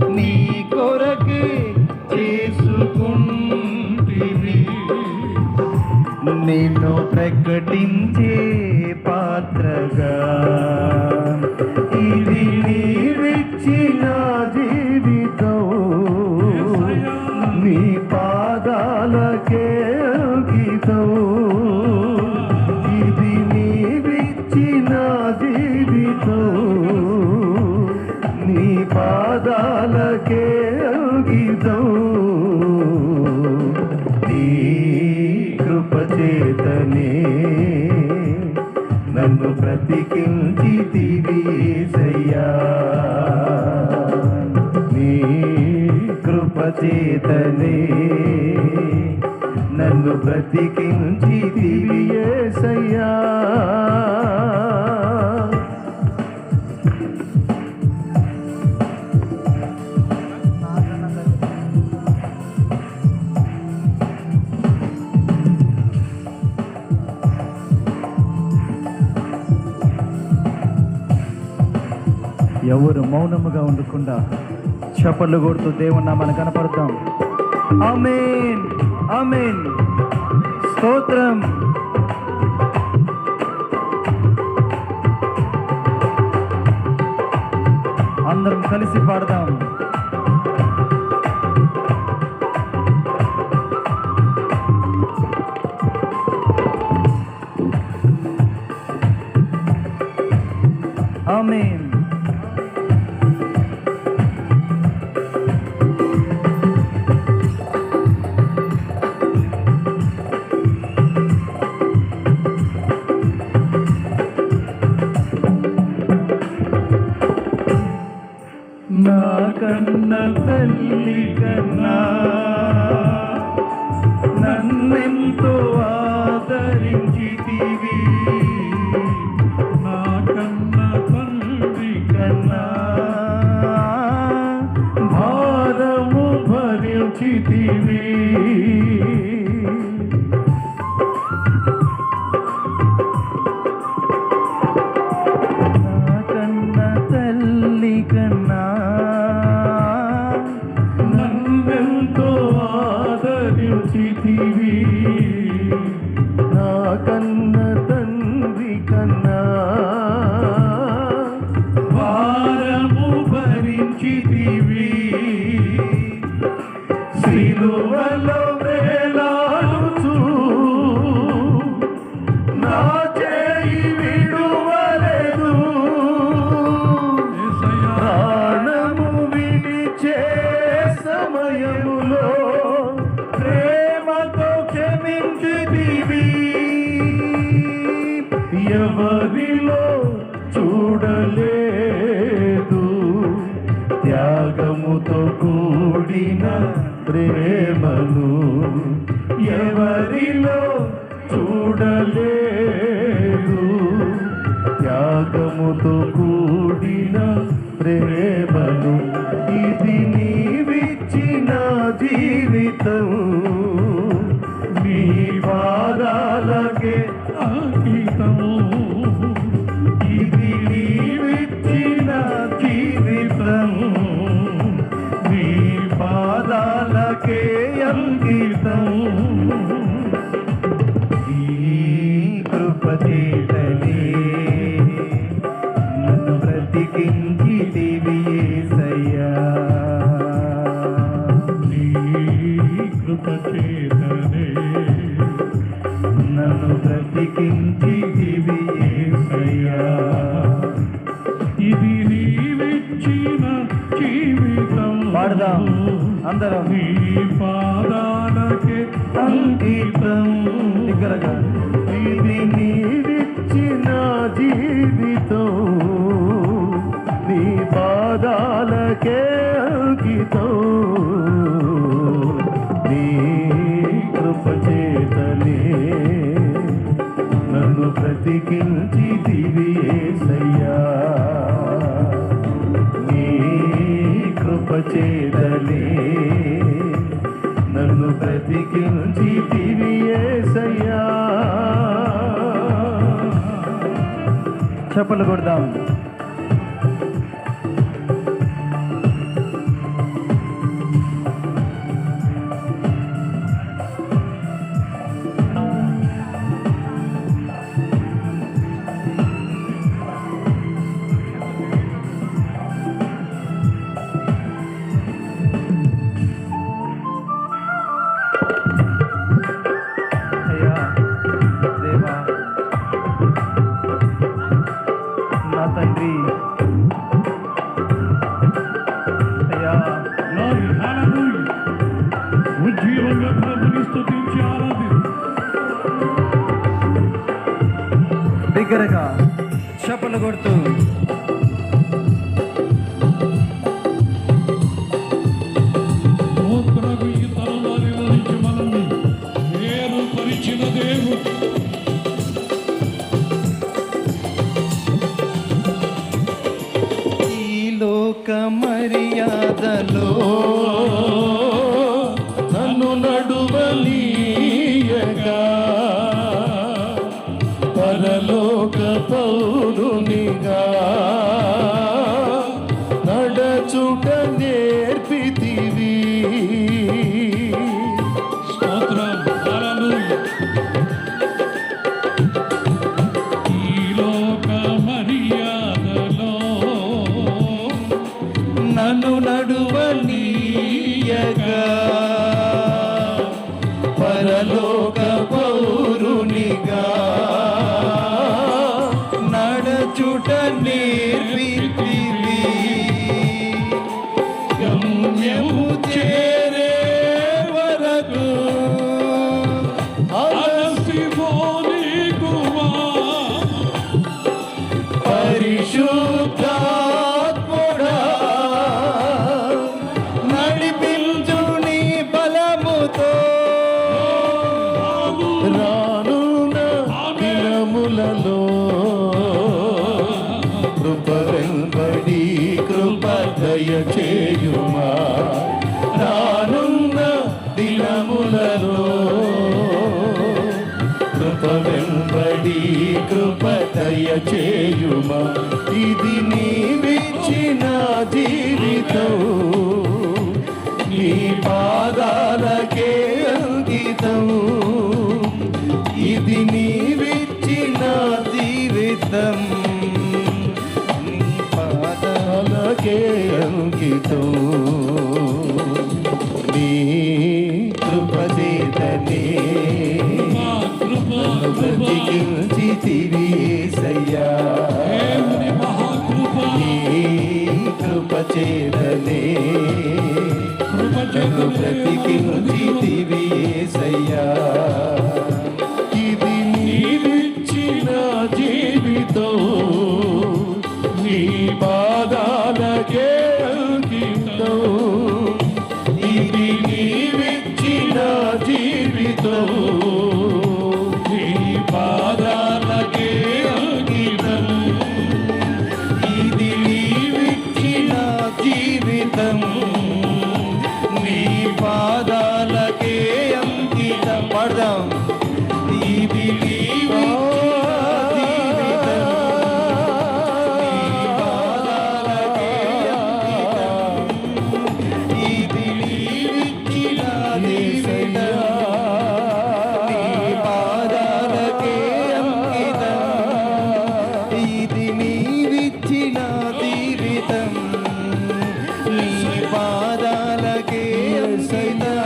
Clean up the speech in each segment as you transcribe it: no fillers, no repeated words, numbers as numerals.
నీ కొరకే చేసుకుంటిని. నిన్ను ప్రకటించే పాత్రగా ఇది నీవిచ్చిన జీవితం. నీ పాదాలకే అంకితం. ఇది నీవిచ్చిన జీవితం. నీ పాదాలకే అంకితం. నీ కృపచేతనే నన్ను బ్రతికించితివి యేసయ్యా. నీ కృపచేతనే నన్ను బ్రతికించితివి యేసయ్యా. ఎవరు మౌనముగా ఉండకుండా చప్పట్లు కొడుతూ దేవుని నామాన్ని కనపడతాం. ఆమేన్, ఆమేన్, స్తోత్రం. అందరం కలిసి పాడదాం. ఆమేన్. నా కన్న తల్లి కన్నా నన్నెంతో ఆదరించితివి. నా కన్న తండ్రి కన్నా భారము భరించితివి. నా కన్న తల్లి కన్నా నన్నెంతో ఆదరించితివి. నా కన్న తండ్రి కన్నా భారము భరించితివి. సిలువలో వేలాడుచు నా చేయి విడువలేదు. ప్రాణము విడిచే సమయములో ప్రేమతో క్షమించితివి. ఎవరిలో చూడలేదు త్యాగముతో కూడిన ప్రేమను. ఎవరిలో చూడలేదు త్యాగముతో కూడిన ప్రేమను. ఇది నీవిచ్చిన జీవితం. నీ పాదాలకే అంకితము. ఇది నీవిచ్చిన జీవితం. నీ పాదాలకే అంకితం. ఈ కృపచేతనే నన్ను బ్రతికించితివి యేసయ్యా. నీ కృపచేతనే నన్ను బ్రతికించితివి యేసయ్యా. ఇది నీవిచ్చిన జీవితం. పాడదాం అందరం. నీ పాదాలకే అంకితం. దగ్గరగా. ఇది నీవిచ్చిన జీవితం. నీ పాదాలకే అంకితం. నీ కృపచేతనే నన్ను బ్రతికించితివి యేసయ్యా. నీ కృపచేతనే నన్ను బ్రతికించితివి యేసయ్యా. చప్పట్లు కొడదాం. చప్పట్లు కొడుతూ నూతనకు ఈ తరంలో నుంచి మనల్ని వేరుపరిచిన దేవుడు ఈ లోక మర్యాదలో నన్ను నడువనీయగా పరలోక పౌరునిగా నడచుట నేర్పితివి. స్తోత్రం, హల్లెలూయా. ఈ లోక మర్యాదలో నన్ను నడువనీయగా పరలోక పౌరునిగా నడచుట నేర్పితివి. గమ్యము చేరే వరకు అలసిపోనీకుమా పరిశుద్ధాత్ముడా నడిపించు నీ బలముతో రానున్న దినములలో కృప వెంబడి కృప దయచేయుమా. రానున్న దినములలో కృప వెంబడి కృప దయచేయుమా. ఇది నీవిచ్చిన జీవితం, నీ పాదాలకే అంకితం. ఇది నీవిచ్చిన జీవితం, నీ పాదాలకే అంకితం. నీ కృప చేతనే నన్ను బ్రతికించితివి యేసయ్యా. నీ కృప చేతనే నన్ను బ్రతికించితివి యేసయ్యా. ఇది నీవిచ్చిన జీవితం, నీ పాదాలకే అంకితం. ఇది నీవిచ్చిన జీవితం, నీ పాదాలకే అంకితం. ఇది నీవిచ్చిన జీవితం, నీ పాదాలకే అంకితం. పాడదాం. ఇది నీవిచ్చిన జీవితం, నీ పాదాలకే అంకితం. ఇది నీవిచ్చిన జీవితం, నీ పాదాలకే అంకితం. ఇది నీవిచ్చిన జీవితం, నీ పాదాలకే అంకితం.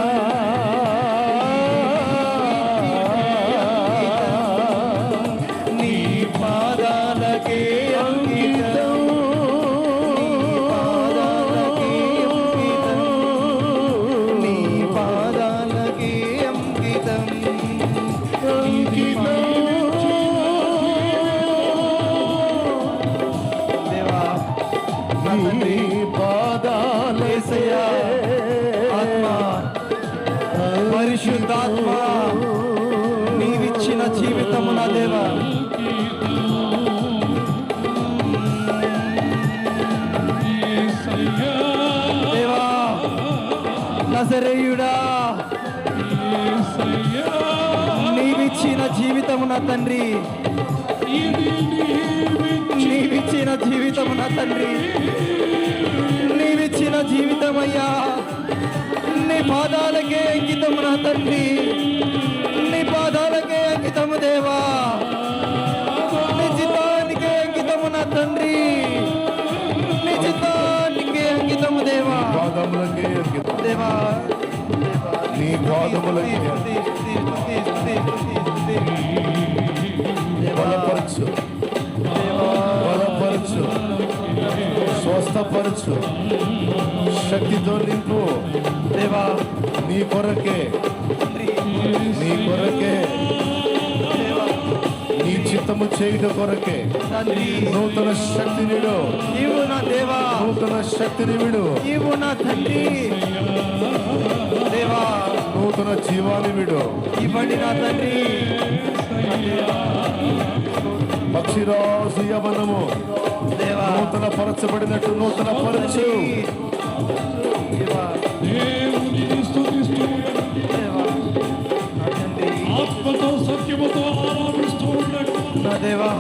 నీ పాదాలకే అంకితం. నీ పాదాలకే అంకితం. దేవా, నా తండ్రి, యేసయ్యా, ఆత్మ, పరిశుద్ధాత్మ, నీవిచ్చిన జీవితము నా దేవా. దేవా, నజరేయుడా, నీవిచ్చిన జీవితము నా తండ్రి, నీవిచ్చిన జీవితము నా తండ్రి, నీవిచ్చిన జీవితమయ్యా. నీ పాదాలకే అంకితము నా తండ్రి, నీ పాదాలకే అంకితము దేవా. నీ చిత్తానికే అంకితము నా తండ్రి, నీ చిత్తానికే అంకితము దేవా. పాదములకే అంకితం. దేవా, నీ పాదములకే బలపరచు, బలపరచు, స్వస్థపరచు, శక్తితో నింపు. దేవా, నీ కొరకే, నీ కొరకే, నీ చిత్తం కార్యము చేయుట కొరకే తండ్రి నూతన శక్తి నీడు, నీవు నా దేవా, నూతన శక్తిని విడు, నీవు నా తండ్రి దేవా, నూతన జీవాన్ని విడు. ఇవ్వండి నా తండ్రి. పక్షిరాజు యవనము దేవా నూతన పరచబడినట్టు నూతన పరచు. దేవా దేవుని స్తుతిస్తూ దేవా నా తండ్రి ఆత్మతో సత్యముతో ఆరాధిస్తూ ఉండగా నా దేవా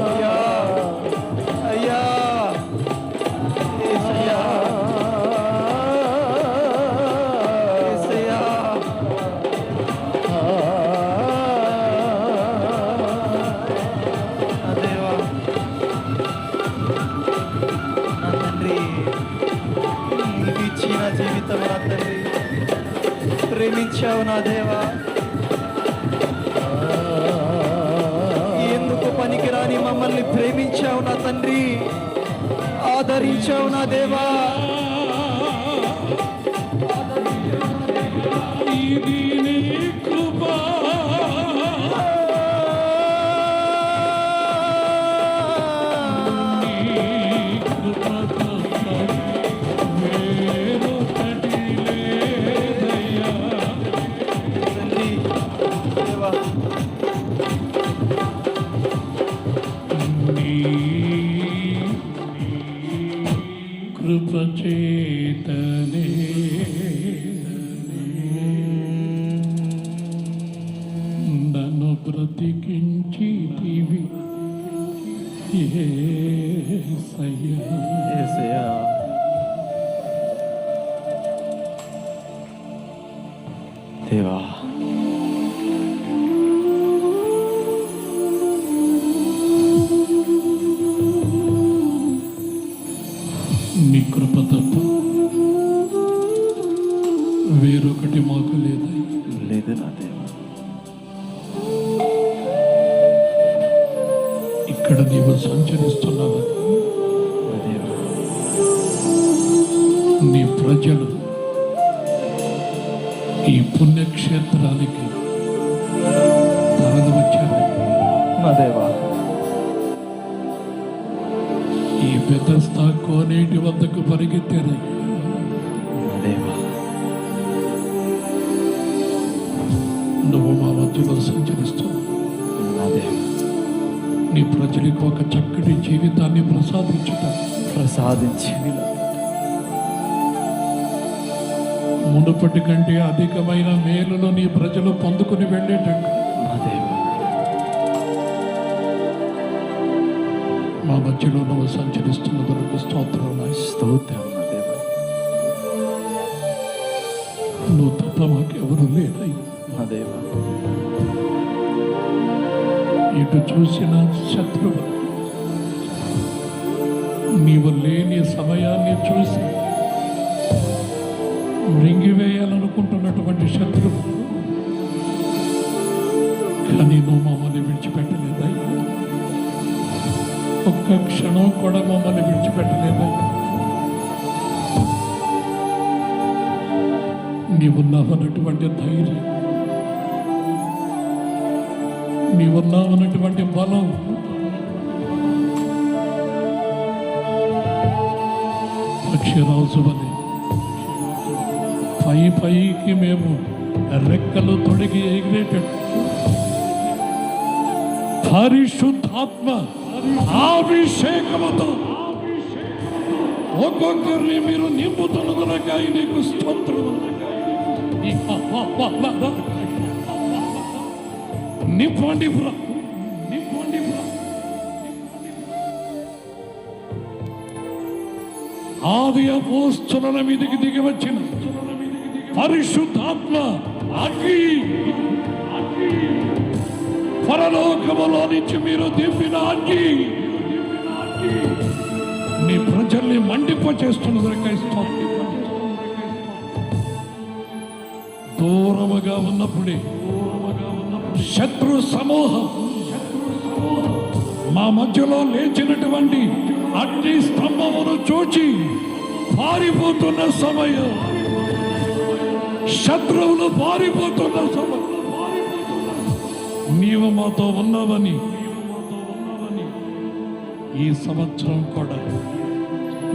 అయ్యా అయ్యా యేసయ్యా యేసయ్యా నా దేవా నా తండ్రి నీకు ఇచ్చిన జీవితం నా తండ్రి ప్రేమించావు నా దేవా. ఎందుకు పనికిరాని మమ్మల్ని ప్రేమించావు నా తండ్రి, ఆదరించావు నా దేవా. ఇది నీ కృప తండ్రి దేవా కృప చేతనే నన్ను బ్రతికించితివి యేసయ్యా. యేసయ్యా దేవా నీ కృప తప్ప వేరొకటి మాకు లేదు. లేదు నా దేవా. ఇక్కడ నీవు సంచరిస్తున్నావు. నా దేవా నీ ప్రజలు ఈ పుణ్యక్షేత్రానికి తరలి వచ్చారు. నా దేవా ఈ బెతస్తా కోనేటి వద్దకు పరిగెత్తారు. నా దేవా నువ్వు మా మధ్యలో సంచరిస్తావు. నా దేవా నీ ప్రజలకు ఒక చక్కటి జీవితాన్ని ప్రసాదించుతావు. ప్రసాదించి మునుపటి కంటే అధికమైన మేలులు నీ ప్రజలు పొందుకుని వెళ్ళేటట్టు నా దేవా మా మధ్యలో నువ్వు సంచరిస్తున్నందుకు స్తోత్రం. స్తోత్రం నా దేవా. నువ్వు తప్ప మాకెవరు లేరయ్యా. నా దేవా ఇటు చూసిన శత్రువు నీవు లేని సమయాన్ని చూసి మృంగివేయాలనుకుంటున్నటువంటి శత్రువు, కానీ నువ్వు మమ్మల్ని విడిచిపెట్టలేదయ్యా. ఒక్క క్షణం కూడా మమ్మల్ని విడిచిపెట్టలేదయ్యా. నీవున్నావన్నటువంటి ధైర్యం, నీవున్నావన్నటువంటి బలం పక్షిరాజు అని పైకి మేము రెక్కలు తొడిగి ఎగిరేటట్టు పరిశుద్ధాత్మ అభిషేకముతో ఒక్కొక్కరిని మీరు నింపుతున్నదనగా నీకు స్తోత్రం. నింపండి బ్రా, నింపండి బ్రా. ఆది అపోస్తలుల మీదకి దిగి వచ్చిన పరిశుద్ధాత్మ అగ్ని, పరలోకములో నుంచి మీరు దింపిన అగ్ని నీ ప్రజల్ని మండిపచేస్తున్నదనగా స్తోత్రం. దూరముగా ఉన్నప్పుడే శత్రు సమూహం మా మధ్యలో లేచినటువంటి అగ్ని స్తంభమును చూచి పారిపోతున్న సమయం, శత్రువులు పారిపోతున్న సమయం నీవు మాతో ఉన్నావని ఈ సంవత్సరం కూడా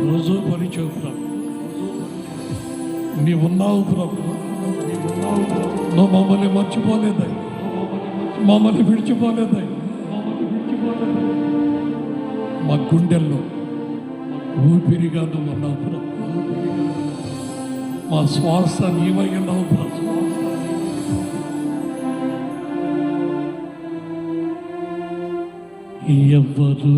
రుజువుపరిచావు ప్రభు. నీవున్నావు ప్రభు. నువ్వు మమ్మల్ని మర్చిపోలేదై, మమ్మల్ని విడిచిపోలేదై. మా గుండెల్లో ఊపిరిగా నువ్వు ఉన్నావు ప్రభు. మా శ్వాస నీవై ఉన్నావు ప్రభు. ఎవ్వరు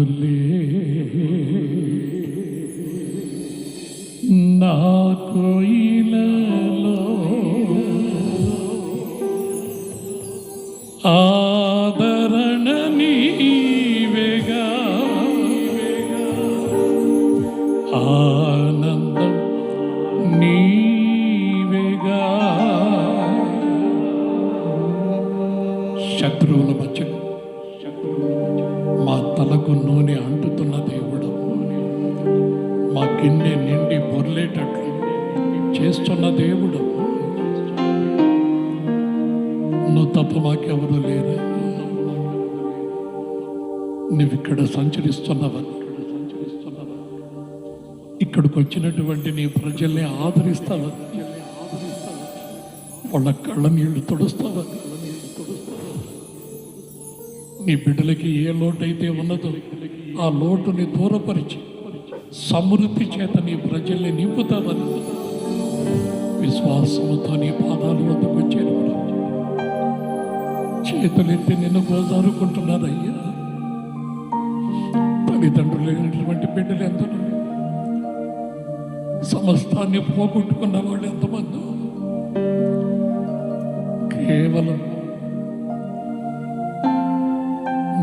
నాకు ఇలలో ఆదరణ నీవేగా, ఆనందం నీవేగా. శత్రువుల మధ్య మా తలకు నూనె అంటుతున్న దేవుడు, మా గిన్నె నిండి బొర్లేటట్లు చేస్తున్న దేవుడు, నువ్వు తప్ప మాకెవరు లేరు. నువ్విక్కడ సంచరిస్తున్నవని, ఇక్కడికి వచ్చినటువంటి నీ ప్రజల్ని ఆదరిస్తావని, వాళ్ళ కళ్ళ నీళ్లు తుడుస్తావని, నీ బిడ్డలకి ఏ లోటైతే ఉన్నదో ఆ లోటుని దూరపరిచి సమృద్ధి చేత నీ ప్రజల్ని నింపుతావని విశ్వాసముతో నీ పాదాల వద్దకు వచ్చేది. చేతులెత్తి నిన్ను గోజారుకుంటున్నారయ్యా. తల్లిదండ్రులు లేనటువంటి బిడ్డలు ఎందరో, సమస్తాన్ని పోగొట్టుకున్న వాళ్ళు ఎంతమంది. కేవలం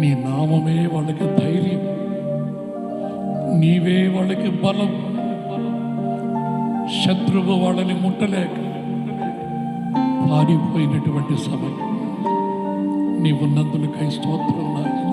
నీ నామమే వాళ్ళకి ధైర్యం, నీవే వాళ్ళకి బలం. శత్రువు వాళ్ళని ముట్టలేక పారిపోయినటువంటి సమయం నీవున్నందులకై స్తోత్రం నాయనా.